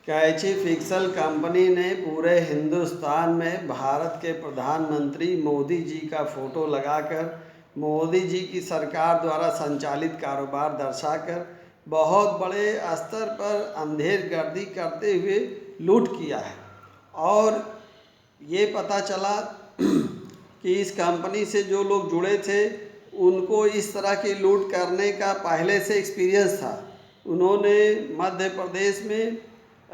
कैची pixel company ने पूरे हिंदुस्तान में भारत के प्रधानमंत्री मोदी जी का फोटो लगाकर मोदी जी की सरकार द्वारा संचालित कारोबार दर्शाकर बहुत बड़े स्तर पर अंधेरगर्दी करते हुए लूट किया है। और ये पता चला कि इस कंपनी से जो लोग जुड़े थे उनको इस तरह की लूट करने का पहले से एक्सपीरियंस था। उन्होंने मध्य प्रदेश में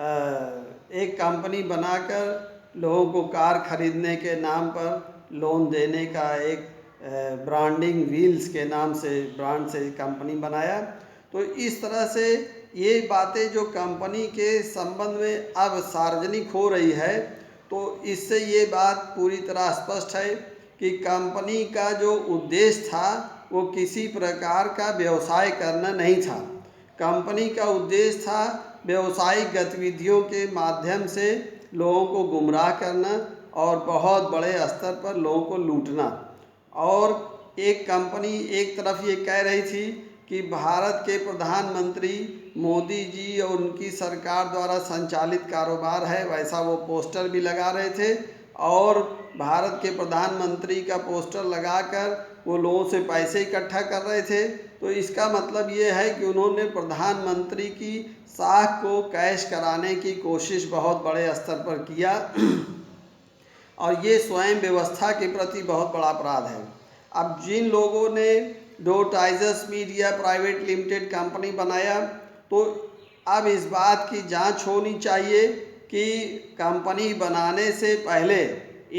एक कंपनी बनाकर लोगों को कार खरीदने के नाम पर लोन देने का एक ब्रांडिंग व्हील्स के नाम से ब्रांड से कंपनी बनाया। तो इस तरह से ये बातें जो कंपनी के संबंध में अब सार्वजनिक हो रही है, तो इससे ये बात पूरी तरह स्पष्ट है कि कंपनी का जो उद्देश्य था वो किसी प्रकार का व्यवसाय करना नहीं था। कंपनी का उद्देश्य था व्यवसायिक गतिविधियों के माध्यम से लोगों को गुमराह करना और बहुत बड़े स्तर पर लोगों को लूटना। और एक कंपनी एक तरफ ये कह रही थी कि भारत के प्रधानमंत्री मोदी जी और उनकी सरकार द्वारा संचालित कारोबार है, वैसा वो पोस्टर भी लगा रहे थे और भारत के प्रधानमंत्री का पोस्टर लगाकर वो लोगों से पैसे इकट्ठा कर रहे थे। तो इसका मतलब ये है कि उन्होंने प्रधानमंत्री की साख को कैश कराने की कोशिश बहुत बड़े स्तर पर किया और ये स्वयं व्यवस्था के प्रति बहुत बड़ा अपराध है। अब जिन लोगों ने दो टाइजर्स मीडिया प्राइवेट लिमिटेड कंपनी बनाया, तो अब इस बात की जांच होनी चाहिए कि कंपनी बनाने से पहले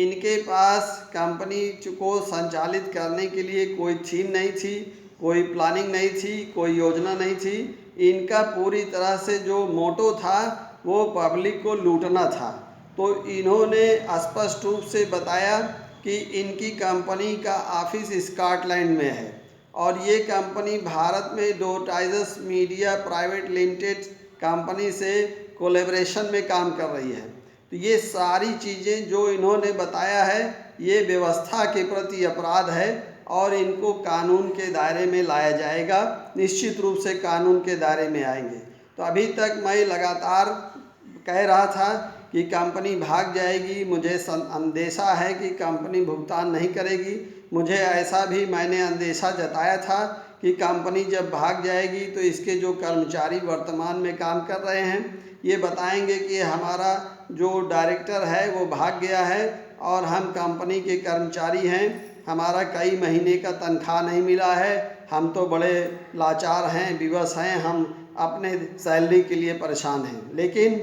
इनके पास कंपनी को संचालित करने के लिए कोई थीम नहीं थी, कोई प्लानिंग नहीं थी, कोई योजना नहीं थी। इनका पूरी तरह से जो मोटो था वो पब्लिक को लूटना था। तो इन्होंने स्पष्ट रूप से बताया कि इनकी कंपनी का ऑफिस स्कॉटलैंड में है और ये कंपनी भारत में दो टाइजर्स मीडिया प्राइवेट लिमिटेड कंपनी से कोलैबोरेशन में काम कर रही है। तो ये सारी चीज़ें जो इन्होंने बताया है ये व्यवस्था के प्रति अपराध है और इनको कानून के दायरे में लाया जाएगा, निश्चित रूप से कानून के दायरे में आएंगे। तो अभी तक मैं लगातार कह रहा था कि कंपनी भाग जाएगी, मुझे अंदेशा है कि कंपनी भुगतान नहीं करेगी। मुझे ऐसा भी मैंने अंदेशा जताया था कि कंपनी जब भाग जाएगी तो इसके जो कर्मचारी वर्तमान में काम कर रहे हैं ये बताएंगे कि हमारा जो डायरेक्टर है वो भाग गया है और हम कंपनी के कर्मचारी हैं, हमारा कई महीने का तनख्वाह नहीं मिला है, हम तो बड़े लाचार हैं, विवश हैं, हम अपने सैलरी के लिए परेशान हैं। लेकिन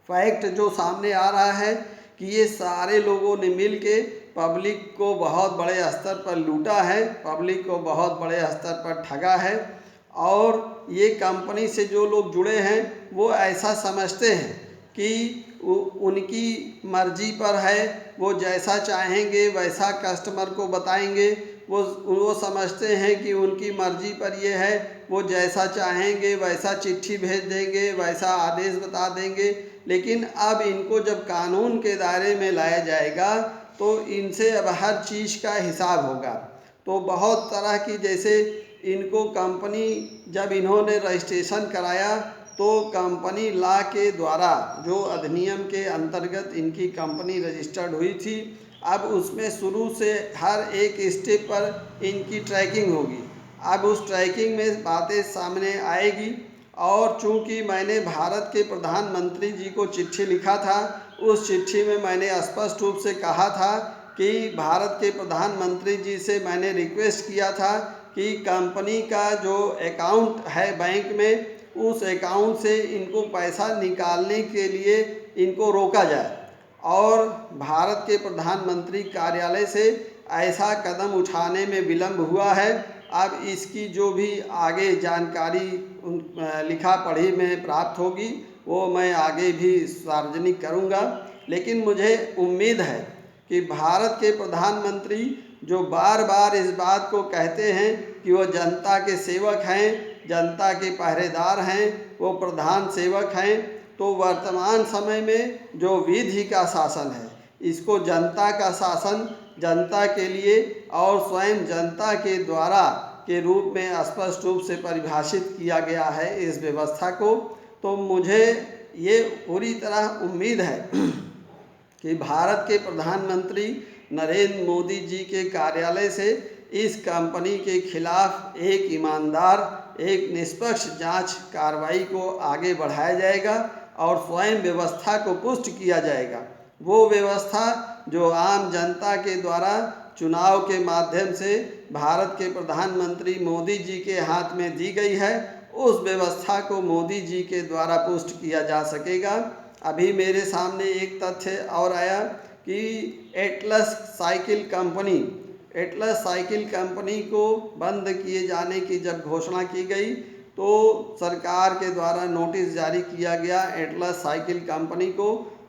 फैक्ट जो सामने आ रहा है कि ये सारे लोगों ने मिल के पब्लिक को बहुत बड़े स्तर पर लूटा है, पब्लिक को बहुत बड़े स्तर पर ठगा है। और ये कंपनी से जो लोग जुड़े हैं वो ऐसा समझते हैं कि उनकी मर्जी पर है, वो जैसा चाहेंगे वैसा कस्टमर को बताएंगे। वो समझते हैं कि उनकी मर्जी पर ये है, वो जैसा चाहेंगे वैसा चिट्ठी भेज देंगे, वैसा आदेश बता देंगे। लेकिन अब इनको जब कानून के दायरे में लाया जाएगा तो इनसे अब हर चीज़ का हिसाब होगा। तो बहुत तरह की, जैसे इनको कंपनी जब इन्होंने रजिस्ट्रेशन कराया तो कंपनी लॉ के द्वारा जो अधिनियम के अंतर्गत इनकी कंपनी रजिस्टर्ड हुई थी, अब उसमें शुरू से हर एक स्टेप पर इनकी ट्रैकिंग होगी। अब उस ट्रैकिंग में बातें सामने आएगी और चूंकि मैंने भारत के प्रधानमंत्री जी को चिट्ठी लिखा था, उस चिट्ठी में मैंने स्पष्ट रूप से कहा था कि भारत के प्रधानमंत्री जी से मैंने रिक्वेस्ट किया था कि कंपनी का जो अकाउंट है बैंक में, उस अकाउंट से इनको पैसा निकालने के लिए इनको रोका जाए। और भारत के प्रधानमंत्री कार्यालय से ऐसा कदम उठाने में विलम्ब हुआ है। अब इसकी जो भी आगे जानकारी लिखा पढ़ी में प्राप्त होगी वो मैं आगे भी सार्वजनिक करूंगा। लेकिन मुझे उम्मीद है कि भारत के प्रधानमंत्री जो बार बार इस बात को कहते हैं कि वो जनता के सेवक हैं, जनता के पहरेदार हैं, वो प्रधान सेवक हैं, तो वर्तमान समय में जो विधि का शासन है इसको जनता का शासन, जनता के लिए और स्वयं जनता के द्वारा के रूप में स्पष्ट रूप से परिभाषित किया गया है इस व्यवस्था को। तो मुझे ये पूरी तरह उम्मीद है कि भारत के प्रधानमंत्री नरेंद्र मोदी जी के कार्यालय से इस कंपनी के खिलाफ एक ईमानदार, एक निष्पक्ष जांच कार्रवाई को आगे बढ़ाया जाएगा और स्वयं व्यवस्था को पुष्ट किया जाएगा। वो व्यवस्था जो आम जनता के द्वारा चुनाव के माध्यम से भारत के प्रधानमंत्री मोदी जी के हाथ में दी गई है, उस व्यवस्था को मोदी जी के द्वारा पुष्ट किया जा सकेगा। अभी मेरे सामने एक तथ्य और आया कि एटलस साइकिल कंपनी को बंद किए जाने की जब घोषणा की गई तो सरकार के द्वारा नोटिस जारी किया गया एटलस साइकिल कंपनी को।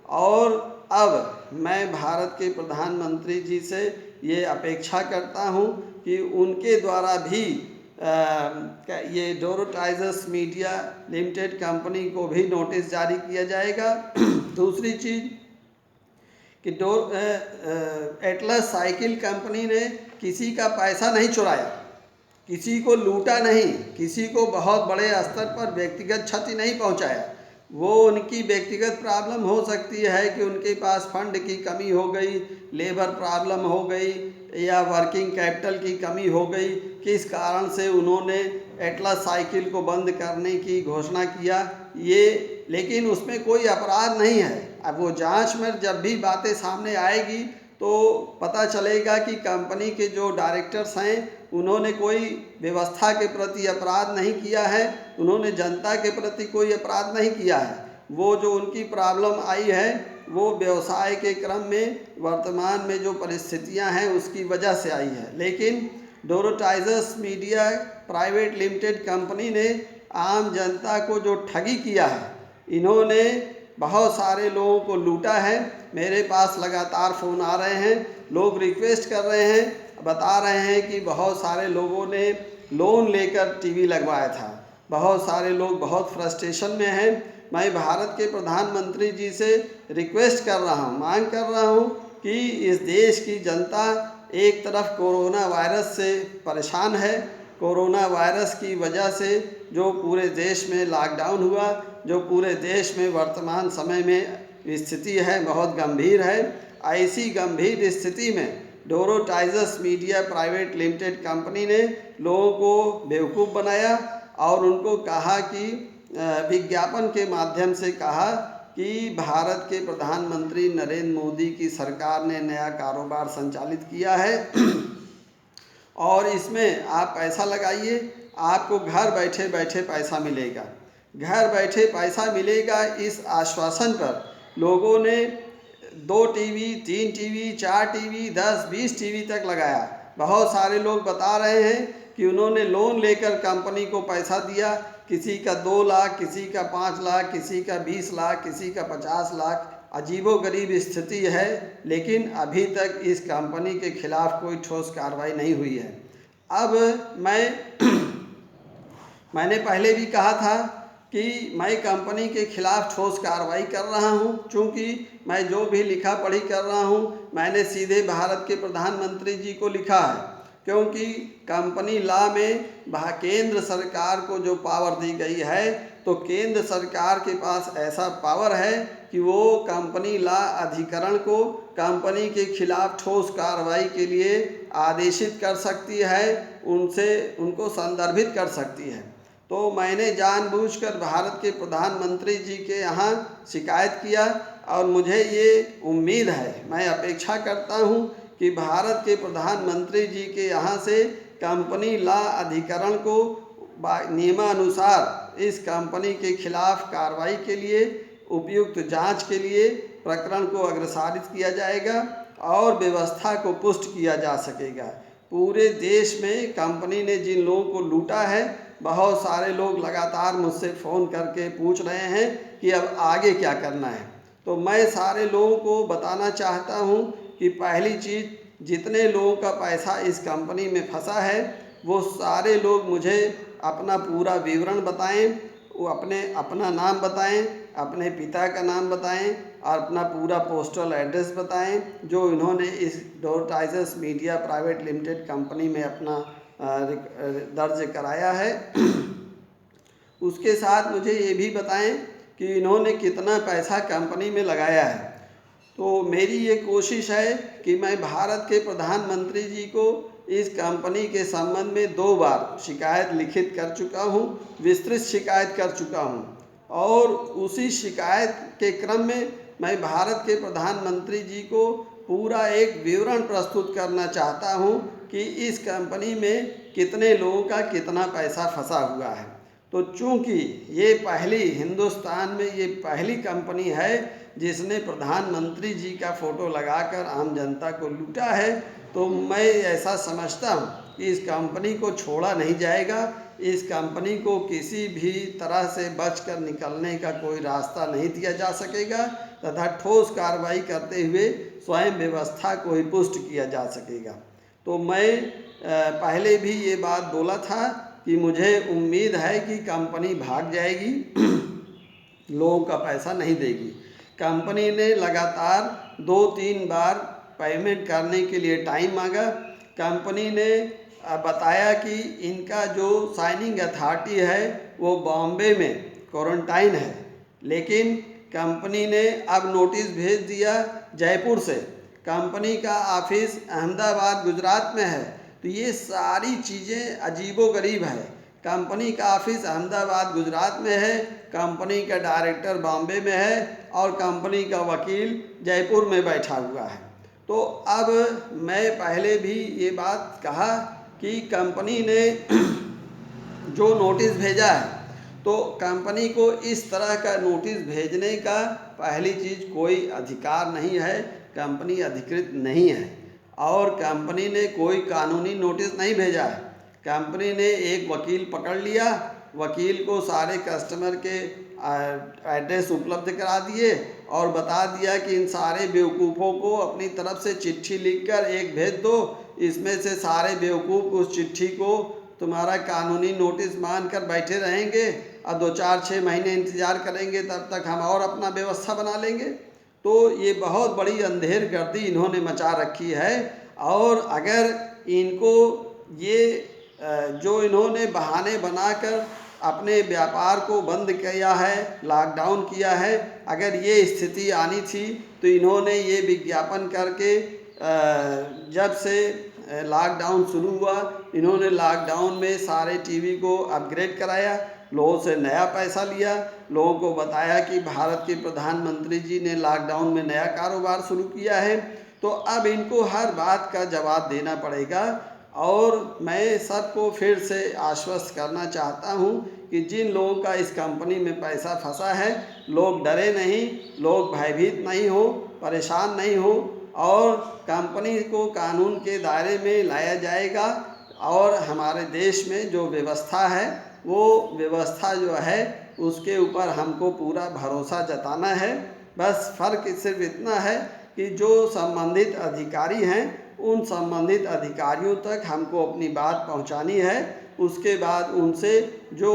और अब मैं भारत के प्रधानमंत्री जी से ये अपेक्षा करता हूँ कि उनके द्वारा भी ये डोरो टाइजर्स मीडिया लिमिटेड कंपनी को भी नोटिस जारी किया जाएगा। दूसरी चीज़ कि एटलस साइकिल कंपनी ने किसी का पैसा नहीं चुराया, किसी को लूटा नहीं, किसी को बहुत बड़े स्तर पर व्यक्तिगत क्षति नहीं पहुंचाया। वो उनकी व्यक्तिगत प्रॉब्लम हो सकती है कि उनके पास फंड की कमी हो गई, लेबर प्रॉब्लम हो गई या वर्किंग कैपिटल की कमी हो गई, किस कारण से उन्होंने एटलस साइकिल को बंद करने की घोषणा किया ये, लेकिन उसमें कोई अपराध नहीं है। अब वो जांच में जब भी बातें सामने आएगी तो पता चलेगा कि कंपनी के जो डायरेक्टर्स हैं उन्होंने कोई व्यवस्था के प्रति अपराध नहीं किया है, उन्होंने जनता के प्रति कोई अपराध नहीं किया है। वो जो उनकी प्रॉब्लम आई है वो व्यवसाय के क्रम में वर्तमान में जो परिस्थितियां हैं उसकी वजह से आई है। लेकिन डोरो टाइजर्स मीडिया प्राइवेट लिमिटेड कंपनी ने आम जनता को जो ठगी किया है, इन्होंने बहुत सारे लोगों को लूटा है। मेरे पास लगातार फ़ोन आ रहे हैं, लोग रिक्वेस्ट कर रहे हैं, बता रहे हैं कि बहुत सारे लोगों ने लोन लेकर टीवी लगवाया था। बहुत सारे लोग बहुत फ्रस्ट्रेशन में हैं। मैं भारत के प्रधानमंत्री जी से रिक्वेस्ट कर रहा हूँ, मांग कर रहा हूँ कि इस देश की जनता एक तरफ कोरोना वायरस से परेशान है, कोरोना वायरस की वजह से जो पूरे देश में लॉकडाउन हुआ, जो पूरे देश में वर्तमान समय में स्थिति है बहुत गंभीर है। ऐसी गंभीर स्थिति में डोरो टाइजर्स मीडिया प्राइवेट लिमिटेड कंपनी ने लोगों को बेवकूफ़ बनाया और उनको कहा कि विज्ञापन के माध्यम से कहा कि भारत के प्रधानमंत्री नरेंद्र मोदी की सरकार ने नया कारोबार संचालित किया है और इसमें आप पैसा लगाइए, आपको घर बैठे बैठे पैसा मिलेगा। घर बैठे पैसा मिलेगा इस आश्वासन पर लोगों ने 2 टीवी, 3 टीवी, 4 टीवी, 10, 20 टीवी तक लगाया। बहुत सारे लोग बता रहे हैं कि उन्होंने लोन लेकर कंपनी को पैसा दिया, किसी का 2 लाख, किसी का 5 लाख, किसी का 20 लाख, किसी का 50 लाख। अजीबोगरीब स्थिति है, लेकिन अभी तक इस कंपनी के खिलाफ कोई ठोस कार्रवाई नहीं हुई है। अब मैंने पहले भी कहा था कि मैं कंपनी के खिलाफ ठोस कार्रवाई कर रहा हूं, चूँकि मैं जो भी लिखा पढ़ी कर रहा हूं मैंने सीधे भारत के प्रधानमंत्री जी को लिखा है, क्योंकि कंपनी लॉ में केंद्र सरकार को जो पावर दी गई है तो केंद्र सरकार के पास ऐसा पावर है कि वो कंपनी लॉ अधिकरण को कंपनी के खिलाफ ठोस कार्रवाई के लिए आदेशित कर सकती है, उनको संदर्भित कर सकती है। तो मैंने जानबूझकर भारत के प्रधानमंत्री जी के यहाँ शिकायत किया और मुझे ये उम्मीद है, मैं अपेक्षा करता हूँ कि भारत के प्रधानमंत्री जी के यहाँ से कंपनी लॉ अधिकरण को नियमानुसार इस कंपनी के खिलाफ कार्रवाई के लिए उपयुक्त जांच के लिए प्रकरण को अग्रसारित किया जाएगा और व्यवस्था को पुष्ट किया जा सकेगा। पूरे देश में कंपनी ने जिन लोगों को लूटा है, बहुत सारे लोग लगातार मुझसे फ़ोन करके पूछ रहे हैं कि अब आगे क्या करना है। तो मैं सारे लोगों को बताना चाहता हूं कि पहली चीज़, जितने लोगों का पैसा इस कंपनी में फंसा है वो सारे लोग मुझे अपना पूरा विवरण बताएं, वो अपना नाम बताएं, अपने पिता का नाम बताएं और अपना पूरा पोस्टल एड्रेस बताएं जो इन्होंने इस डोरो टाइजर्स मीडिया प्राइवेट लिमिटेड कंपनी में अपना दर्ज कराया है। उसके साथ मुझे ये भी बताएं कि इन्होंने कितना पैसा कंपनी में लगाया है। तो मेरी ये कोशिश है कि मैं भारत के प्रधानमंत्री जी को इस कंपनी के संबंध में 2 बार शिकायत लिखित कर चुका हूँ, विस्तृत शिकायत कर चुका हूँ, और उसी शिकायत के क्रम में मैं भारत के प्रधानमंत्री जी को पूरा एक विवरण प्रस्तुत करना चाहता हूँ कि इस कंपनी में कितने लोगों का कितना पैसा फंसा हुआ है। तो चूंकि ये हिंदुस्तान में ये पहली कंपनी है जिसने प्रधानमंत्री जी का फ़ोटो लगाकर आम जनता को लूटा है, तो मैं ऐसा समझता हूँ कि इस कंपनी को छोड़ा नहीं जाएगा। इस कंपनी को किसी भी तरह से बचकर निकलने का कोई रास्ता नहीं दिया जा सकेगा तथा ठोस कार्रवाई करते हुए स्वयं व्यवस्था को ही पुष्ट किया जा सकेगा। तो मैं पहले भी ये बात बोला था कि मुझे उम्मीद है कि कंपनी भाग जाएगी, लोगों का पैसा नहीं देगी। कंपनी ने लगातार 2-3 बार पेमेंट करने के लिए टाइम मांगा। कंपनी ने बताया कि इनका जो साइनिंग अथॉरिटी है वो बॉम्बे में क्वारंटाइन है, लेकिन कंपनी ने अब नोटिस भेज दिया जयपुर से। कंपनी का ऑफिस अहमदाबाद गुजरात में है। तो ये सारी चीज़ें अजीबोगरीब है। कंपनी का ऑफिस अहमदाबाद गुजरात में है, कंपनी का डायरेक्टर बॉम्बे में है और कंपनी का वकील जयपुर में बैठा हुआ है। तो अब मैं पहले भी ये बात कहा कि कंपनी ने जो नोटिस भेजा है, तो कंपनी को इस तरह का नोटिस भेजने का पहली चीज़ कोई अधिकार नहीं है, कंपनी अधिकृत नहीं है और कंपनी ने कोई कानूनी नोटिस नहीं भेजा है। कंपनी ने एक वकील पकड़ लिया, वकील को सारे कस्टमर के एड्रेस उपलब्ध करा दिए और बता दिया कि इन सारे बेवकूफ़ों को अपनी तरफ से चिट्ठी लिखकर एक भेज दो, इसमें से सारे बेवकूफ़ उस चिट्ठी को तुम्हारा कानूनी नोटिस मानकर बैठे रहेंगे और 2-4-6 महीने इंतज़ार करेंगे, तब तक हम और अपना व्यवस्था बना लेंगे। तो ये बहुत बड़ी अंधेर गर्दी इन्होंने मचा रखी है। और अगर इनको ये जो इन्होंने बहाने बनाकर अपने व्यापार को बंद किया है, लॉकडाउन किया है, अगर ये स्थिति आनी थी तो इन्होंने ये विज्ञापन करके जब से लॉकडाउन शुरू हुआ, इन्होंने लॉकडाउन में सारे टीवी को अपग्रेड कराया, लोगों से नया पैसा लिया, लोगों को बताया कि भारत के प्रधानमंत्री जी ने लॉकडाउन में नया कारोबार शुरू किया है। तो अब इनको हर बात का जवाब देना पड़ेगा। और मैं सबको फिर से आश्वस्त करना चाहता हूं कि जिन लोगों का इस कंपनी में पैसा फंसा है, लोग डरे नहीं, लोग भयभीत नहीं हो, परेशान नहीं हो और कंपनी को कानून के दायरे में लाया जाएगा। और हमारे देश में जो व्यवस्था है, वो व्यवस्था जो है उसके ऊपर हमको पूरा भरोसा जताना है। बस फ़र्क सिर्फ इतना है कि जो संबंधित अधिकारी हैं, उन संबंधित अधिकारियों तक हमको अपनी बात पहुंचानी है। उसके बाद उनसे जो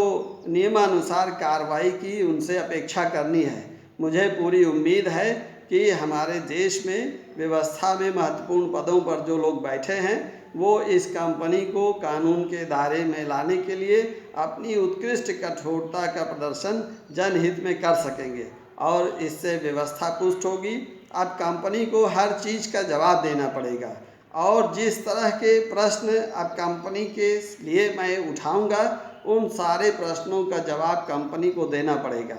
नियमानुसार कार्रवाई की उनसे अपेक्षा करनी है। मुझे पूरी उम्मीद है कि हमारे देश में व्यवस्था में महत्वपूर्ण पदों पर जो लोग बैठे हैं, वो इस कंपनी को कानून के दायरे में लाने के लिए अपनी उत्कृष्ट कठोरता का प्रदर्शन जनहित में कर सकेंगे और इससे व्यवस्था पुष्ट होगी। अब कंपनी को हर चीज़ का जवाब देना पड़ेगा और जिस तरह के प्रश्न अब कंपनी के लिए मैं उठाऊंगा, उन सारे प्रश्नों का जवाब कंपनी को देना पड़ेगा।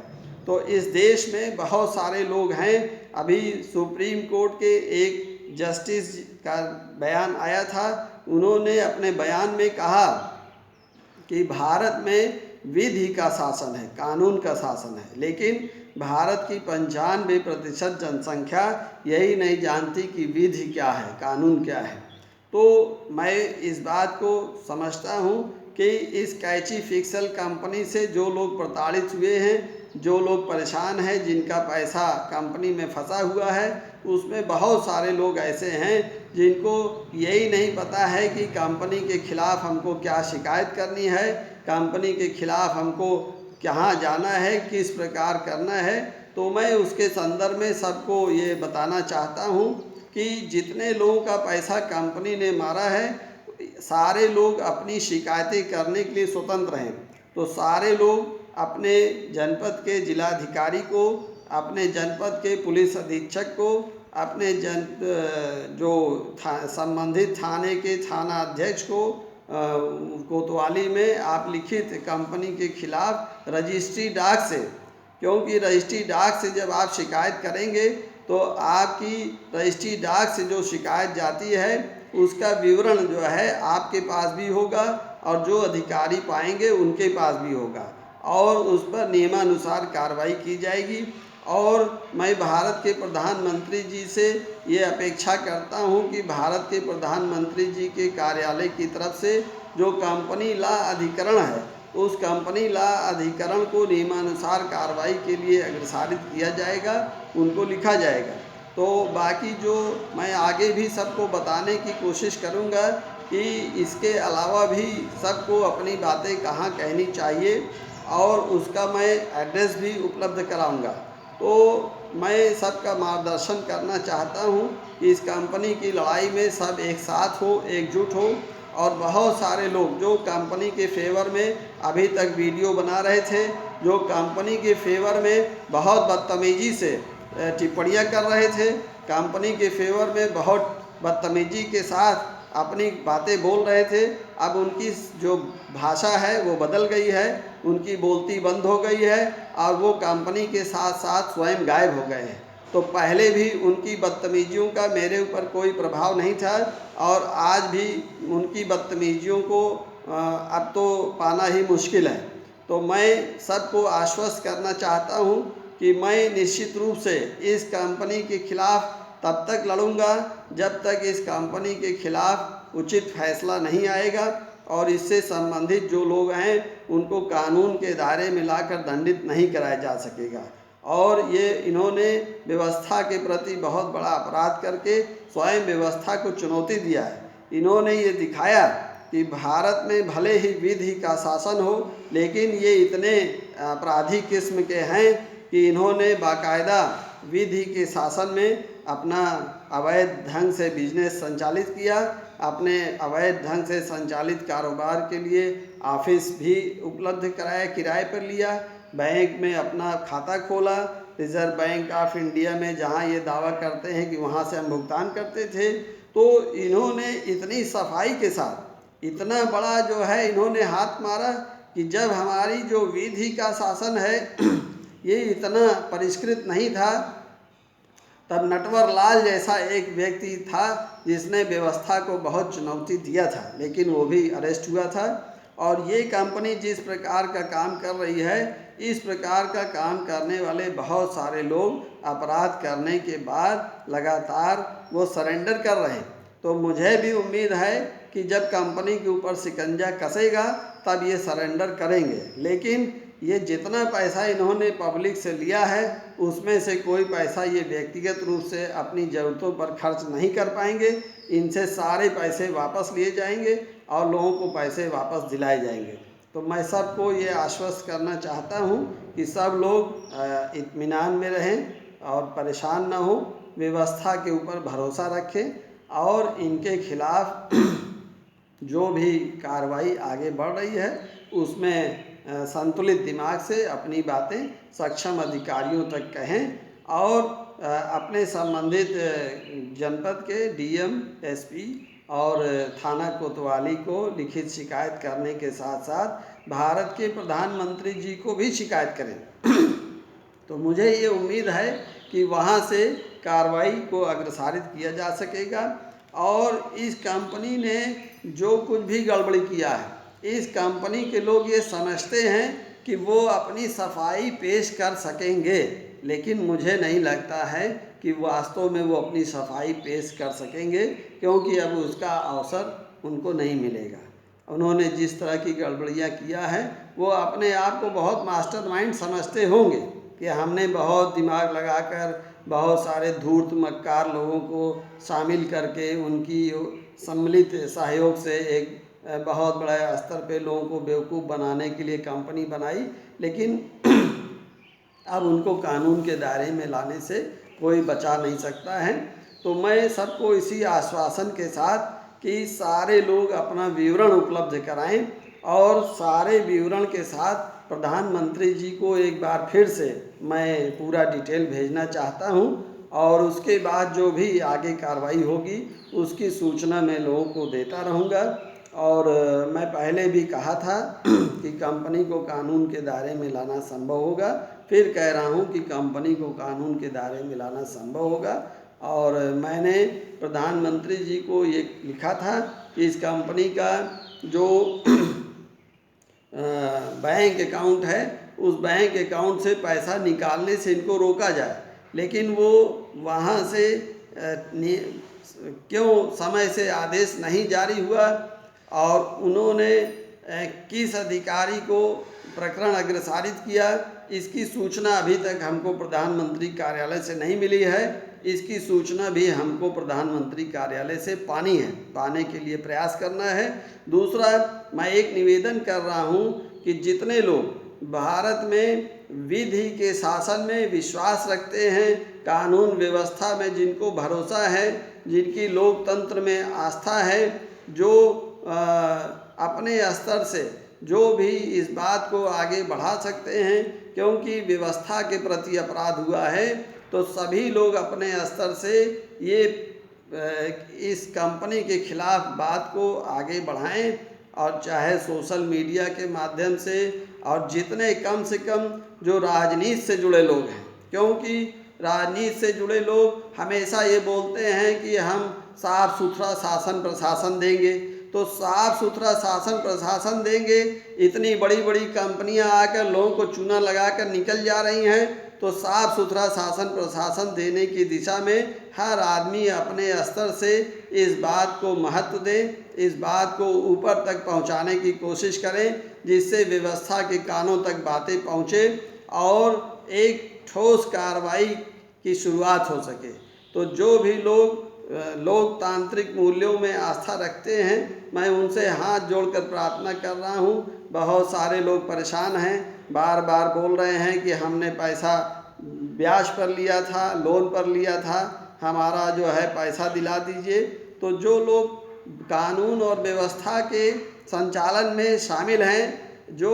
तो इस देश में बहुत सारे लोग हैं। अभी सुप्रीम कोर्ट के एक जस्टिस का बयान आया था, उन्होंने अपने बयान में कहा कि भारत में विधि का शासन है, कानून का शासन है, लेकिन भारत की 95% जनसंख्या यही नहीं जानती कि विधि क्या है, कानून क्या है। तो मैं इस बात को समझता हूँ कि इस कैची फिक्सल कंपनी से जो लोग प्रताड़ित हुए हैं, जो लोग परेशान हैं, जिनका पैसा कंपनी में फंसा हुआ है, उसमें बहुत सारे लोग ऐसे हैं जिनको यही नहीं पता है कि कंपनी के खिलाफ़ हमको क्या शिकायत करनी है, कंपनी के खिलाफ़ हमको कहाँ जाना है, किस प्रकार करना है। तो मैं उसके संदर्भ में सबको ये बताना चाहता हूँ कि जितने लोगों का पैसा कंपनी ने मारा है, सारे लोग अपनी शिकायतें करने के लिए स्वतंत्र हैं। तो सारे लोग अपने जनपद के जिलाधिकारी को, अपने जनपद के पुलिस अधीक्षक को, अपने जो संबंधित थाने के थाना अध्यक्ष को कोतवाली में आप लिखित कंपनी के खिलाफ रजिस्ट्री डाक से, क्योंकि रजिस्ट्री डाक से जब आप शिकायत करेंगे तो आपकी रजिस्ट्री डाक से जो शिकायत जाती है उसका विवरण जो है आपके पास भी होगा और जो अधिकारी पाएंगे उनके पास भी होगा और उस पर नियमानुसार कार्रवाई की जाएगी। और मैं भारत के प्रधानमंत्री जी से ये अपेक्षा करता हूँ कि भारत के प्रधानमंत्री जी के कार्यालय की तरफ से जो कंपनी लॉ अधिकरण है उस कंपनी लॉ अधिकरण को नियमानुसार कार्रवाई के लिए अग्रसारित किया जाएगा, उनको लिखा जाएगा। तो बाकी जो मैं आगे भी सबको बताने की कोशिश करूँगा कि इसके अलावा भी सबको अपनी बातें कहाँ कहनी चाहिए और उसका मैं एड्रेस भी उपलब्ध कराऊंगा। तो मैं सबका मार्गदर्शन करना चाहता हूँ कि इस कंपनी की लड़ाई में सब एक साथ हो, एकजुट हो और बहुत सारे लोग जो कंपनी के फेवर में अभी तक वीडियो बना रहे थे, जो कंपनी के फेवर में बहुत बदतमीजी से टिप्पणियाँ कर रहे थे, कंपनी के फेवर में बहुत बदतमीजी के साथ अपनी बातें बोल रहे थे, अब उनकी जो भाषा है वो बदल गई है, उनकी बोलती बंद हो गई है और वो कंपनी के साथ साथ स्वयं गायब हो गए हैं। तो पहले भी उनकी बदतमीजियों का मेरे ऊपर कोई प्रभाव नहीं था और आज भी उनकी बदतमीजियों को अब तो पाना ही मुश्किल है। तो मैं सबको आश्वस्त करना चाहता हूँ कि मैं निश्चित रूप से इस कंपनी के खिलाफ तब तक लड़ूंगा जब तक इस कंपनी के खिलाफ उचित फैसला नहीं आएगा और इससे संबंधित जो लोग हैं उनको कानून के दायरे में लाकर दंडित नहीं कराया जा सकेगा। और ये इन्होंने व्यवस्था के प्रति बहुत बड़ा अपराध करके स्वयं व्यवस्था को चुनौती दिया है। इन्होंने ये दिखाया कि भारत में भले ही विधि का शासन हो लेकिन ये इतने अपराधी किस्म के हैं कि इन्होंने बाकायदा विधि के शासन में अपना अवैध ढंग से बिजनेस संचालित किया, अपने अवैध ढंग से संचालित कारोबार के लिए ऑफिस भी उपलब्ध कराया, किराए पर लिया, बैंक में अपना खाता खोला, रिजर्व बैंक ऑफ इंडिया में जहां ये दावा करते हैं कि वहां से हम भुगतान करते थे। तो इन्होंने इतनी सफाई के साथ इतना बड़ा जो है इन्होंने हाथ मारा कि जब हमारी जो विधि का शासन है ये इतना परिष्कृत नहीं था, तब नटवर लाल जैसा एक व्यक्ति था जिसने व्यवस्था को बहुत चुनौती दिया था, लेकिन वो भी अरेस्ट हुआ था। और ये कंपनी जिस प्रकार का काम कर रही है, इस प्रकार का काम करने वाले बहुत सारे लोग अपराध करने के बाद लगातार वो सरेंडर कर रहे हैं। तो मुझे भी उम्मीद है कि जब कंपनी के ऊपर शिकंजा कसेगा तब ये सरेंडर करेंगे, लेकिन ये जितना पैसा इन्होंने पब्लिक से लिया है उसमें से कोई पैसा ये व्यक्तिगत रूप से अपनी ज़रूरतों पर खर्च नहीं कर पाएंगे। इनसे सारे पैसे वापस लिए जाएंगे और लोगों को पैसे वापस दिलाए जाएंगे। तो मैं सबको ये आश्वस्त करना चाहता हूँ कि सब लोग इत्मीनान में रहें और परेशान ना हो, व्यवस्था के ऊपर भरोसा रखें और इनके खिलाफ जो भी कार्रवाई आगे बढ़ रही है उसमें संतुलित दिमाग से अपनी बातें सक्षम अधिकारियों तक कहें और अपने संबंधित जनपद के डीएम, एसपी और थाना कोतवाली को लिखित शिकायत करने के साथ साथ भारत के प्रधानमंत्री जी को भी शिकायत करें। तो मुझे ये उम्मीद है कि वहाँ से कार्रवाई को अग्रसारित किया जा सकेगा और इस कंपनी ने जो कुछ भी गड़बड़ी किया है, इस कंपनी के लोग ये समझते हैं कि वो अपनी सफाई पेश कर सकेंगे, लेकिन मुझे नहीं लगता है कि वास्तव में वो अपनी सफाई पेश कर सकेंगे, क्योंकि अब उसका अवसर उनको नहीं मिलेगा। उन्होंने जिस तरह की गड़बड़ियाँ किया है वो अपने आप को बहुत मास्टरमाइंड समझते होंगे कि हमने बहुत दिमाग लगाकर बहुत सारे धूर्त मक्कार लोगों को शामिल करके उनकी सम्मिलित सहयोग से एक बहुत बड़े स्तर पे लोगों को बेवकूफ़ बनाने के लिए कंपनी बनाई, लेकिन अब उनको कानून के दायरे में लाने से कोई बचा नहीं सकता है। तो मैं सबको इसी आश्वासन के साथ कि सारे लोग अपना विवरण उपलब्ध कराएं और सारे विवरण के साथ प्रधानमंत्री जी को एक बार फिर से मैं पूरा डिटेल भेजना चाहता हूं और उसके बाद जो भी आगे कार्रवाई होगी उसकी सूचना मैं लोगों को देता रहूँगा। और मैं पहले भी कहा था कि कंपनी को कानून के दायरे में लाना संभव होगा, फिर कह रहा हूँ कि कंपनी को कानून के दायरे में लाना संभव होगा। और मैंने प्रधानमंत्री जी को ये लिखा था कि इस कंपनी का जो बैंक अकाउंट है उस बैंक अकाउंट से पैसा निकालने से इनको रोका जाए, लेकिन वो वहाँ से क्यों समय से आदेश नहीं जारी हुआ और उन्होंने किस अधिकारी को प्रकरण अग्रसारित किया, इसकी सूचना अभी तक हमको प्रधानमंत्री कार्यालय से नहीं मिली है। इसकी सूचना भी हमको प्रधानमंत्री कार्यालय से पाने के लिए प्रयास करना है। दूसरा, मैं एक निवेदन कर रहा हूँ कि जितने लोग भारत में विधि के शासन में विश्वास रखते हैं, कानून व्यवस्था में जिनको भरोसा है, जिनकी लोकतंत्र में आस्था है, जो अपने स्तर से जो भी इस बात को आगे बढ़ा सकते हैं, क्योंकि व्यवस्था के प्रति अपराध हुआ है तो सभी लोग अपने स्तर से ये इस कंपनी के खिलाफ बात को आगे बढ़ाएं और चाहे सोशल मीडिया के माध्यम से और जितने कम से कम जो राजनीति से जुड़े लोग हैं, क्योंकि राजनीति से जुड़े लोग हमेशा ये बोलते हैं कि हम साफ सुथरा शासन प्रशासन देंगे, तो साफ सुथरा शासन प्रशासन देंगे, इतनी बड़ी बड़ी कंपनियां आकर लोगों को चूना लगाकर निकल जा रही हैं, तो साफ सुथरा शासन प्रशासन देने की दिशा में हर आदमी अपने स्तर से इस बात को महत्व दे, इस बात को ऊपर तक पहुंचाने की कोशिश करें जिससे व्यवस्था के कानों तक बातें पहुंचे और एक ठोस कार्रवाई की शुरुआत हो सके। तो जो भी लोग लोकतांत्रिक मूल्यों में आस्था रखते हैं, मैं उनसे हाथ जोड़कर प्रार्थना कर रहा हूँ। बहुत सारे लोग परेशान हैं, बार बार बोल रहे हैं कि हमने पैसा ब्याज पर लिया था, लोन पर लिया था, हमारा जो है पैसा दिला दीजिए। तो जो लोग कानून और व्यवस्था के संचालन में शामिल हैं, जो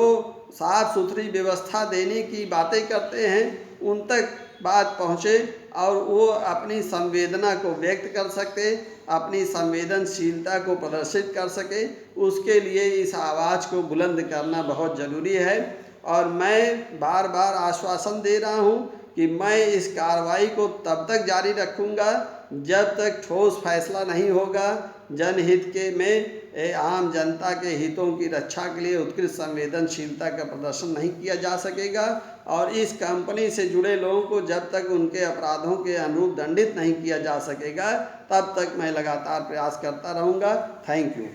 साफ सुथरी व्यवस्था देने की बातें करते हैं, उन तक बात पहुँचे और वो अपनी संवेदना को व्यक्त कर सके, अपनी संवेदनशीलता को प्रदर्शित कर सके, उसके लिए इस आवाज़ को बुलंद करना बहुत ज़रूरी है। और मैं बार बार आश्वासन दे रहा हूँ कि मैं इस कार्रवाई को तब तक जारी रखूँगा जब तक ठोस फैसला नहीं होगा, जनहित के में आम जनता के हितों की रक्षा के लिए उत्कृष्ट संवेदनशीलता का प्रदर्शन नहीं किया जा सकेगा। और इस कंपनी से जुड़े लोगों को जब तक उनके अपराधों के अनुरूप दंडित नहीं किया जा सकेगा, तब तक मैं लगातार प्रयास करता रहूँगा। Thank you.